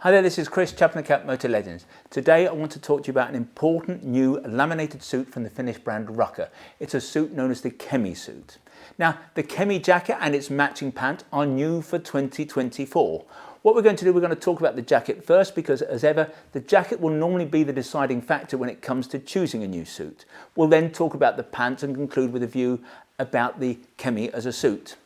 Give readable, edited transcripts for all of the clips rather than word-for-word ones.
Hi there, this is Chris, Chap and the Cap Motor Legends. Today I want to talk to you about an important new laminated suit from the Finnish brand Rukka. It's a suit known as the Kemi suit. Now, the Kemi jacket and its matching pant are new for 2024. What we're going to do, we're going to talk about the jacket first because, as ever, the jacket will normally be the deciding factor when it comes to choosing a new suit. We'll then talk about the pants and conclude with a view about the Kemi as a suit.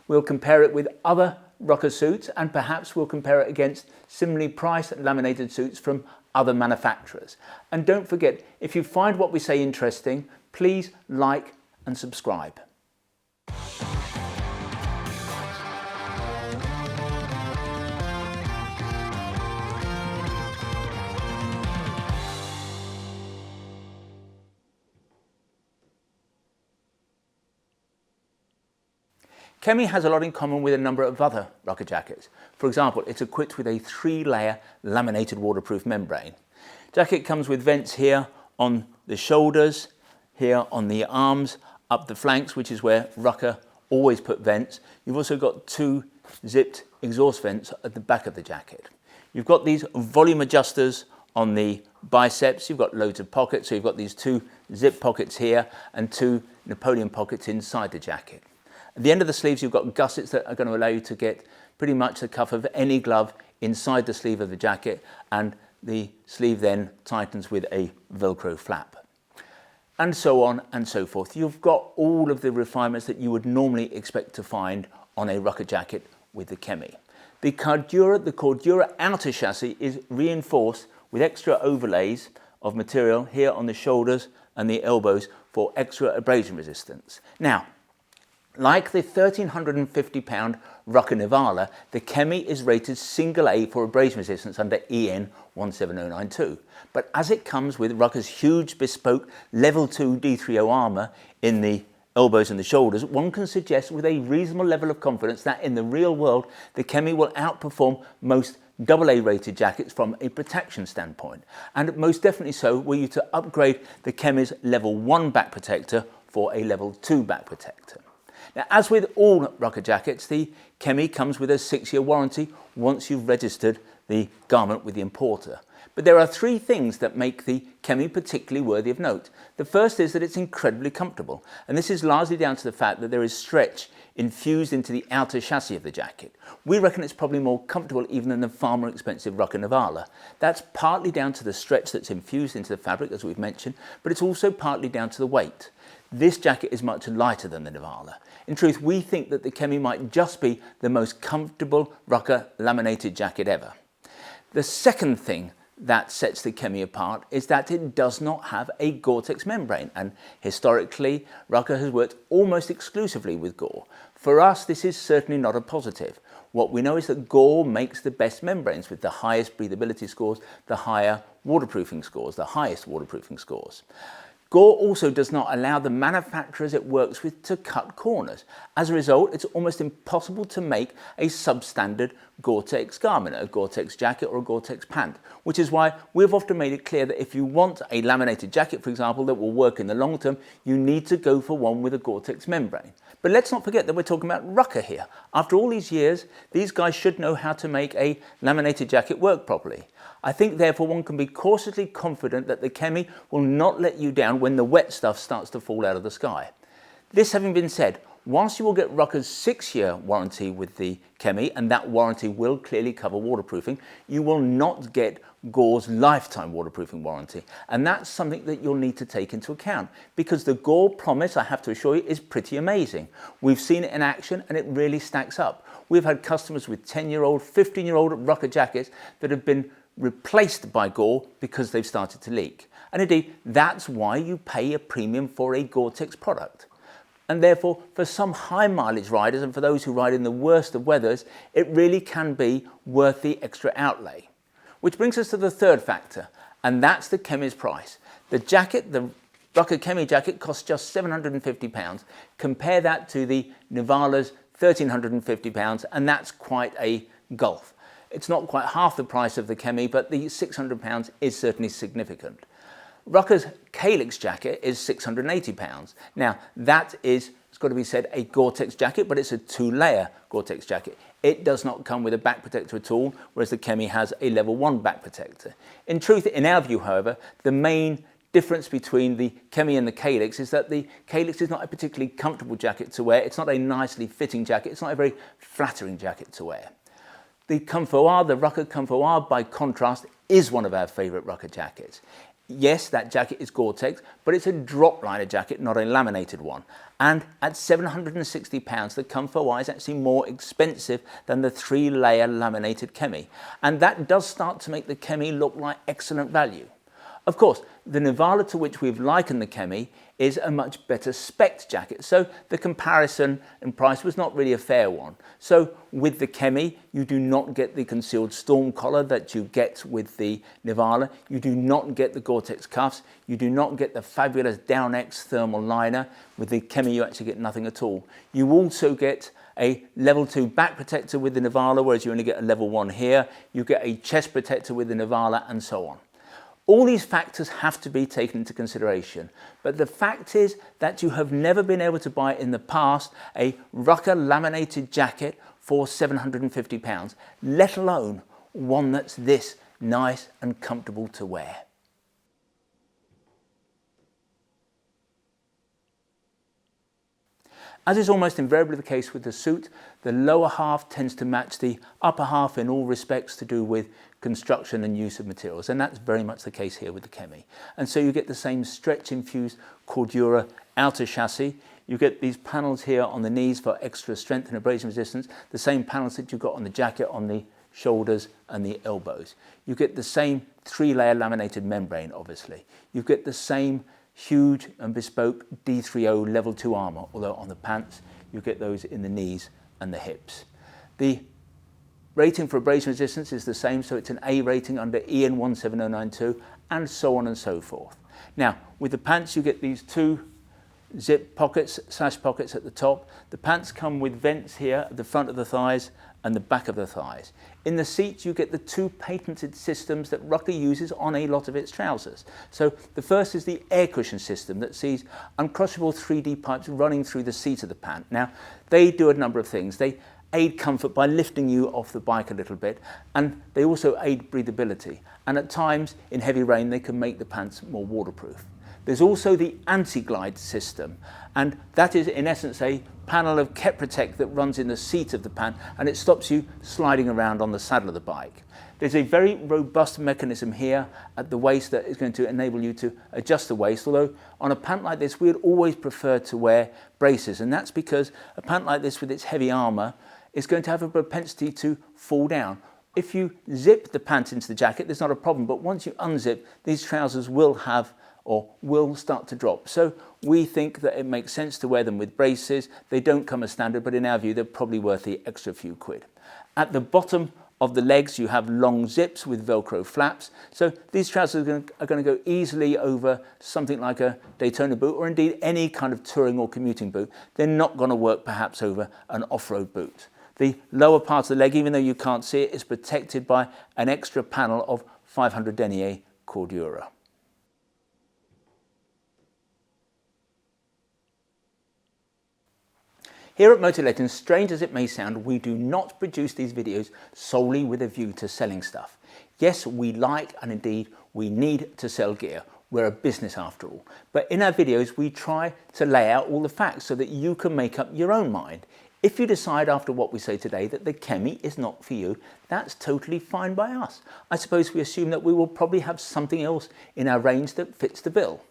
We'll compare it with other Rukka suits and perhaps we'll compare it against similarly priced laminated suits from other manufacturers. And don't forget, if you find what we say interesting, please like and subscribe. Kemi has a lot in common with a number of other Rukka jackets. For example, it's equipped with a 3-layer laminated waterproof membrane. Jacket comes with vents here on the shoulders, here on the arms, up the flanks, which is where Rukka always put vents. You've also got 2 zipped exhaust vents at the back of the jacket. You've got these volume adjusters on the biceps. You've got loads of pockets, so you've got these 2 zip pockets here and 2 Napoleon pockets inside the jacket. At the end of the sleeves, you've got gussets that are going to allow you to get pretty much the cuff of any glove inside the sleeve of the jacket, and the sleeve then tightens with a Velcro flap. And so on and so forth. You've got all of the refinements that you would normally expect to find on a Rukka jacket with the Kemi. The Cordura outer chassis is reinforced with extra overlays of material here on the shoulders and the elbows for extra abrasion resistance. Now, like the 1,350-pound Rukka Nivala, the Kemi is rated single A for abrasion resistance under EN 17092. But as it comes with Rukka's huge bespoke level 2 D30 armour in the elbows and the shoulders, one can suggest with a reasonable level of confidence that in the real world, the Kemi will outperform most AA rated jackets from a protection standpoint. And most definitely so were you to upgrade the Kemi's level 1 back protector for a level 2 back protector. Now, as with all Rukka jackets, the Kemi comes with a 6-year warranty once you've registered the garment with the importer. But there are 3 things that make the Kemi particularly worthy of note. The first is that it's incredibly comfortable, and this is largely down to the fact that there is stretch infused into the outer chassis of the jacket. We reckon it's probably more comfortable even than the far more expensive Rukka Nivala. That's partly down to the stretch that's infused into the fabric, as we've mentioned, but it's also partly down to the weight. This jacket is much lighter than the Nivala. In truth, we think that the Kemi might just be the most comfortable Rukka laminated jacket ever. The second thing that sets the Kemi apart is that it does not have a Gore-Tex membrane, and historically Rukka has worked almost exclusively with Gore. For us, this is certainly not a positive. What we know is that Gore makes the best membranes with the highest breathability scores, the higher waterproofing scores, the highest waterproofing scores. Gore also does not allow the manufacturers it works with to cut corners. As a result, it's almost impossible to make a substandard Gore-Tex garment, a Gore-Tex jacket or a Gore-Tex pant, which is why we've often made it clear that if you want a laminated jacket, for example, that will work in the long term, you need to go for one with a Gore-Tex membrane. But let's not forget that we're talking about Rukka here. After all these years, these guys should know how to make a laminated jacket work properly. I think therefore one can be cautiously confident that the Kemi will not let you down when the wet stuff starts to fall out of the sky. This having been said, whilst you will get Rukka's 6-year warranty with the Kemi, and that warranty will clearly cover waterproofing, you will not get Gore's lifetime waterproofing warranty. And that's something that you'll need to take into account because the Gore promise, I have to assure you, is pretty amazing. We've seen it in action and it really stacks up. We've had customers with 10-year-old, 15-year-old Rukka jackets that have been replaced by Gore because they've started to leak. And indeed, that's why you pay a premium for a Gore-Tex product. And therefore, for some high mileage riders and for those who ride in the worst of weathers, it really can be worth the extra outlay. Which brings us to the third factor, and that's the Kemi's price. The jacket, the Rukka Kemi jacket, costs just £750. Compare that to the Nivala's £1,350, and that's quite a gulf. It's not quite half the price of the Kemi, but the £600 is certainly significant. Rukka's Calyx jacket is £680. Now, that is it's got to be said, a Gore-Tex jacket, but it's a 2-layer Gore-Tex jacket. It does not come with a back protector at all, whereas the Kemi has a level 1 back protector. In truth, in our view, however, the main difference between the Kemi and the Calyx is that the Calyx is not a particularly comfortable jacket to wear. It's not a nicely fitting jacket. It's not a very flattering jacket to wear. The Comfort-R, the Rukka Comfort-R, by contrast, is one of our favourite Rukka jackets. Yes, that jacket is Gore-Tex, but it's a drop liner jacket, not a laminated one. And at £760, the Comfort-R is actually more expensive than the 3-layer laminated Kemi. And that does start to make the Kemi look like excellent value. Of course, the Nivala, to which we've likened the Kemi, is a much better spec'd jacket, so the comparison in price was not really a fair one. So with the Kemi, you do not get the concealed storm collar that you get with the Nivala. You do not get the Gore-Tex cuffs. You do not get the fabulous Down-X thermal liner. With the Kemi, you actually get nothing at all. You also get a level 2 back protector with the Nivala, whereas you only get a level 1 here. You get a chest protector with the Nivala, and so on. All these factors have to be taken into consideration, but the fact is that you have never been able to buy in the past a Rukka laminated jacket for £750, let alone one that's this nice and comfortable to wear. As is almost invariably the case with the suit, the lower half tends to match the upper half in all respects to do with construction and use of materials, and that's very much the case here with the Kemi. And so you get the same stretch-infused Cordura outer chassis. You get these panels here on the knees for extra strength and abrasion resistance, the same panels that you've got on the jacket on the shoulders and the elbows. You get the same 3-layer laminated membrane, obviously. You get the same huge and bespoke D30 level 2 armour, although on the pants you get those in the knees and the hips. The rating for abrasion resistance is the same, so it's an A rating under EN 17092, and so on and so forth. Now, with the pants you get these 2 zip pockets, slash pockets at the top. The pants come with vents here at the front of the thighs and the back of the thighs. In the seats you get the 2 patented systems that Rukka uses on a lot of its trousers. So the first is the air cushion system that sees uncrossable 3D pipes running through the seat of the pant. Now, they do a number of things. They aid comfort by lifting you off the bike a little bit, and they also aid breathability. And at times, in heavy rain, they can make the pants more waterproof. There's also the anti-glide system, and that is in essence a panel of Keprotect that runs in the seat of the pant, and it stops you sliding around on the saddle of the bike. There's a very robust mechanism here at the waist that is going to enable you to adjust the waist, although on a pant like this we would always prefer to wear braces, and that's because a pant like this with its heavy armour is going to have a propensity to fall down. If you zip the pant into the jacket, there's not a problem, but once you unzip, these trousers will have or will start to drop. So we think that it makes sense to wear them with braces. They don't come as standard, but in our view, they're probably worth the extra few quid. At the bottom of the legs, you have long zips with Velcro flaps. So these trousers are going to go easily over something like a Daytona boot, or indeed any kind of touring or commuting boot. They're not going to work perhaps over an off-road boot. The lower part of the leg, even though you can't see it, is protected by an extra panel of 500 denier Cordura. Here at Motor Legends, strange as it may sound, we do not produce these videos solely with a view to selling stuff. Yes, we like and indeed we need to sell gear. We're a business after all. But in our videos, we try to lay out all the facts so that you can make up your own mind. If you decide after what we say today that the Kemi is not for you, that's totally fine by us. I suppose we assume that we will probably have something else in our range that fits the bill.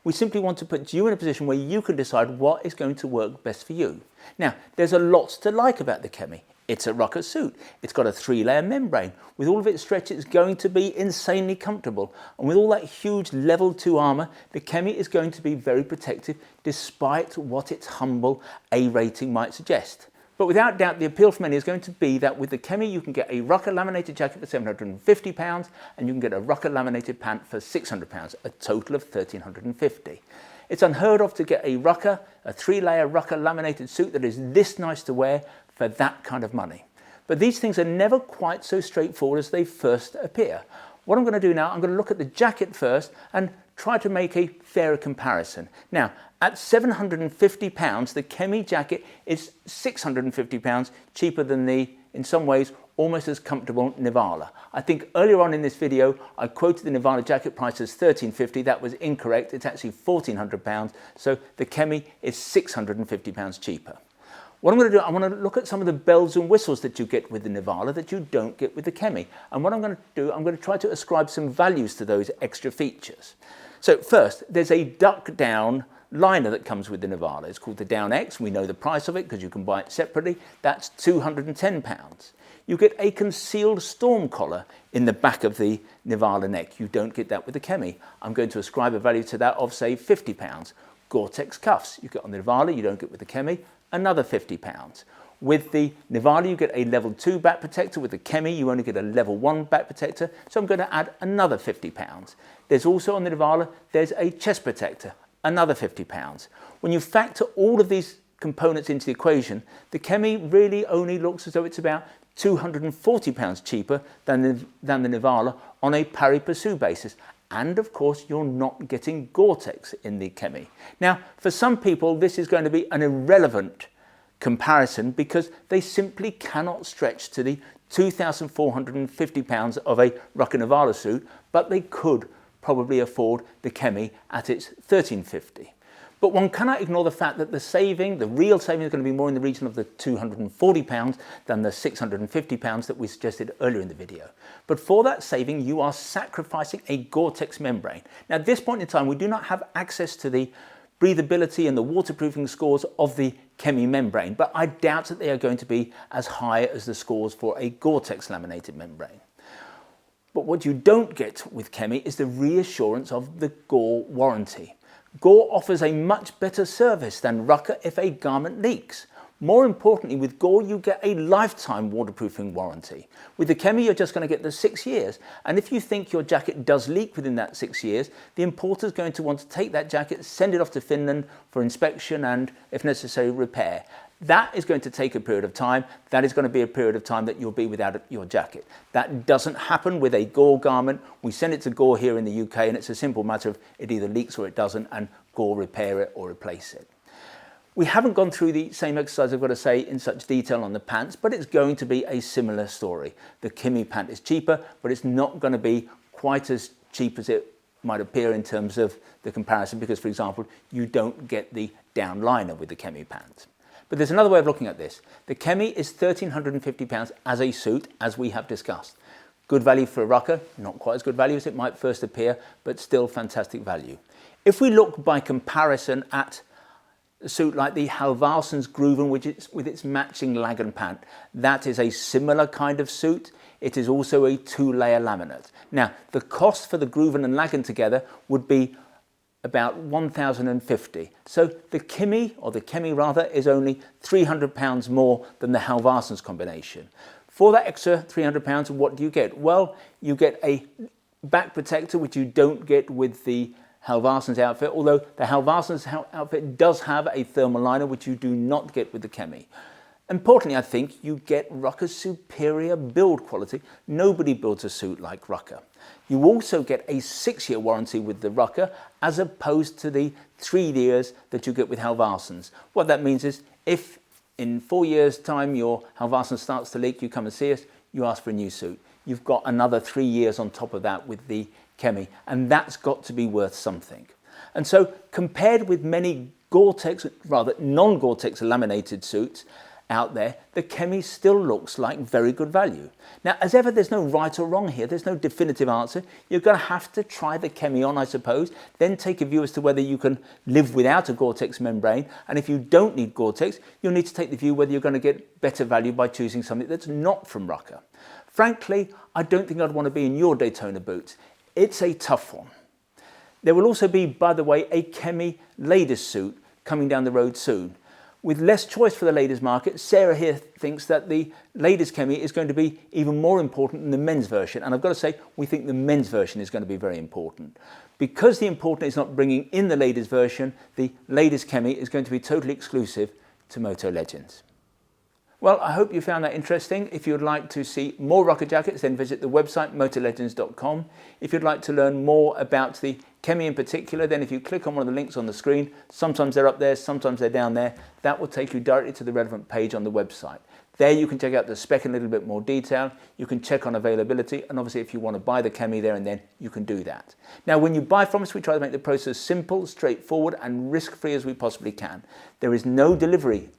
We simply want to put you in a position where you can decide what is going to work best for you. Now, there's a lot to like about the Kemi. It's a Rukka suit. It's got a 3-layer membrane. With all of its stretch, it's going to be insanely comfortable. And with all that huge level 2 armour, the Kemi is going to be very protective despite what its humble A rating might suggest. But without doubt, the appeal for many is going to be that with the Kemi, you can get a Rukka laminated jacket for £750 and you can get a Rukka laminated pant for £600, a total of £1,350. It's unheard of to get a 3-layer Rukka laminated suit that is this nice to wear for that kind of money. But these things are never quite so straightforward as they first appear. What I'm going to do now, I'm going to look at the jacket first and try to make a fairer comparison. Now, at £750, the Kemi jacket is £650 cheaper than the, in some ways, almost as comfortable Nivala. I think earlier on in this video, I quoted the Nivala jacket price as £1,350. That was incorrect. It's actually £1,400. So the Kemi is £650 cheaper. What I'm going to do, I want to look at some of the bells and whistles that you get with the Nivala that you don't get with the Kemi. And what I'm going to do, I'm going to try to ascribe some values to those extra features. So first, there's a duck down liner that comes with the Nivala. It's called the Down X. We know the price of it because you can buy it separately. That's £210. You get a concealed storm collar in the back of the Nivala neck. You don't get that with the Kemi. I'm going to ascribe a value to that of, say, £50. Gore-Tex cuffs you get on the Nivala, you don't get with the Kemi, another £50. With the Nivala, you get a level 2 back protector. With the Kemi, you only get a level 1 back protector. So I'm going to add another £50. There's also on the Nivala, there's a chest protector, another £50. When you factor all of these components into the equation, the Kemi really only looks as though it's about £240 cheaper than the Nivala on a pari passu basis. And of course, you're not getting Gore-Tex in the Kemi. Now, for some people, this is going to be an irrelevant comparison because they simply cannot stretch to the £2,450 of a Rukka Nivala suit, but they could probably afford the Kemi at its £1,350. But one cannot ignore the fact that the saving, the real saving, is going to be more in the region of the £240 than the £650 that we suggested earlier in the video. But for that saving, you are sacrificing a Gore-Tex membrane. Now, at this point in time, we do not have access to the breathability and the waterproofing scores of the Kemi membrane, but I doubt that they are going to be as high as the scores for a Gore-Tex laminated membrane. But what you don't get with Kemi is the reassurance of the Gore warranty. Gore offers a much better service than Rukka if a garment leaks. More importantly, with Gore, you get a lifetime waterproofing warranty. With the Kemi, you're just going to get the 6 years. And if you think your jacket does leak within that 6 years, the importer is going to want to take that jacket, send it off to Finland for inspection and, if necessary, repair. That is going to take a period of time. That is going to be a period of time that you'll be without your jacket. That doesn't happen with a Gore garment. We send it to Gore here in the UK, and it's a simple matter of it either leaks or it doesn't, and Gore repair it or replace it. We haven't gone through the same exercise, I've got to say, in such detail on the pants, but it's going to be a similar story. The Kemi pant is cheaper, but it's not going to be quite as cheap as it might appear in terms of the comparison because, for example, you don't get the down liner with the Kemi pant. But there's another way of looking at this. The Kemi is £1,350 as a suit, as we have discussed. Good value for a Rukka, not quite as good value as it might first appear, but still fantastic value. If we look by comparison at a suit like the Halvarsens Grooven, which is with its matching lagan pant, that is a similar kind of suit. It is also a 2-layer laminate. Now, the cost for the Grooven and lagan together would be about £1,050. So the Kemi rather, is only £300 more than the Halvarsens combination. For that extra £300, what do you get? Well, you get a back protector, which you don't get with the Halvarsens outfit, although the Halvarsens outfit does have a thermal liner, which you do not get with the Kemi. Importantly, I think you get Rukka's superior build quality. Nobody builds a suit like Rukka. You also get a 6-year warranty with the Rukka as opposed to the 3 years that you get with Halvarsens. What that means is if in 4 years' time your Halvarsens starts to leak, you come and see us, you ask for a new suit. You've got another 3 years on top of that with the Kemi, and that's got to be worth something. And so compared with many Gore-Tex, rather non-Gore-Tex laminated suits out there, the Kemi still looks like very good value. Now, as ever, there's no right or wrong here. There's no definitive answer. You're going to have to try the Kemi on, I suppose, then take a view as to whether you can live without a Gore-Tex membrane. And if you don't need Gore-Tex, you'll need to take the view whether you're going to get better value by choosing something that's not from Rukka. Frankly, I don't think I'd want to be in your Daytona boots. It's a tough one. There will also be, by the way, a Kemi ladies suit coming down the road soon. With less choice for the ladies market, Sarah here thinks that the ladies Kemi is going to be even more important than the men's version. And I've got to say, we think the men's version is going to be very important. Because the importer is not bringing in the ladies version, the ladies Kemi is going to be totally exclusive to Moto Legends. Well, I hope you found that interesting. If you'd like to see more Rukka jackets, then visit the website motolegends.com. If you'd like to learn more about the Kemi in particular, then if you click on one of the links on the screen, sometimes they're up there, sometimes they're down there, that will take you directly to the relevant page on the website. There you can check out the spec in a little bit more detail, you can check on availability, and obviously if you want to buy the Kemi there and then, you can do that. Now when you buy from us, we try to make the process simple, straightforward and risk-free as we possibly can. There is no delivery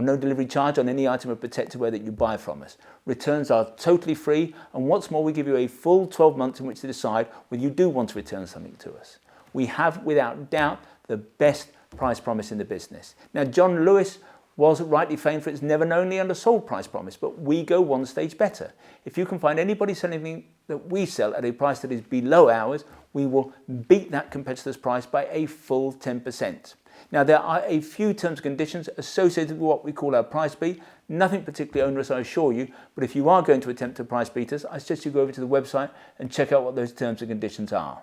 no delivery charge on any item of protective wear that you buy from us. Returns are totally free, and what's more, we give you a full 12 months in which to decide whether you do want to return something to us. We have, without doubt, the best price promise in the business. Now, John Lewis was rightly famed for its never knownly undersold price promise, but we go one stage better. If you can find anybody selling anything that we sell at a price that is below ours, we will beat that competitor's price by a full 10%. Now, there are a few terms and conditions associated with what we call our price beat. Nothing particularly onerous, I assure you, but if you are going to attempt to price beat us, I suggest you go over to the website and check out what those terms and conditions are.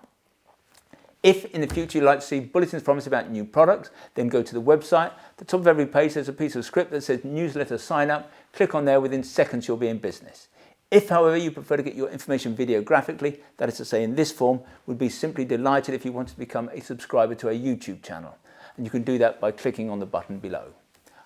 If in the future you'd like to see bulletins from us about new products, then go to the website. At the top of every page there's a piece of script that says newsletter sign up. Click on there, within seconds you'll be in business. If, however, you prefer to get your information videographically, that is to say in this form, we'd be simply delighted if you wanted to become a subscriber to our YouTube channel. And you can do that by clicking on the button below.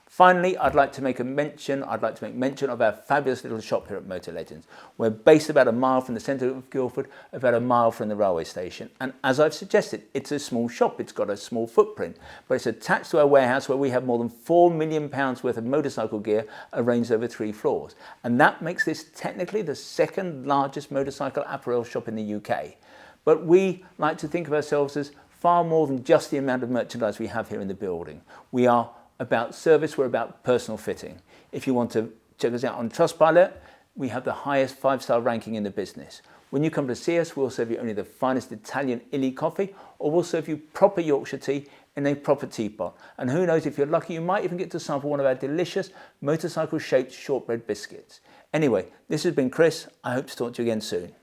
Finally, I'd like to make mention of our fabulous little shop here at Motor Legends. We're based about a mile from the centre of Guildford, about a mile from the railway station. And as I've suggested, it's a small shop, it's got a small footprint, but it's attached to our warehouse where we have more than £4 million worth of motorcycle gear arranged over 3 floors. And that makes this technically the second largest motorcycle apparel shop in the UK. But we like to think of ourselves as far more than just the amount of merchandise we have here in the building. We are about service, we're about personal fitting. If you want to check us out on Trustpilot, we have the highest 5-star ranking in the business. When you come to see us, we'll serve you only the finest Italian illy coffee, or we'll serve you proper Yorkshire tea in a proper teapot. And who knows, if you're lucky, you might even get to sample one of our delicious motorcycle-shaped shortbread biscuits. Anyway, this has been Chris. I hope to talk to you again soon.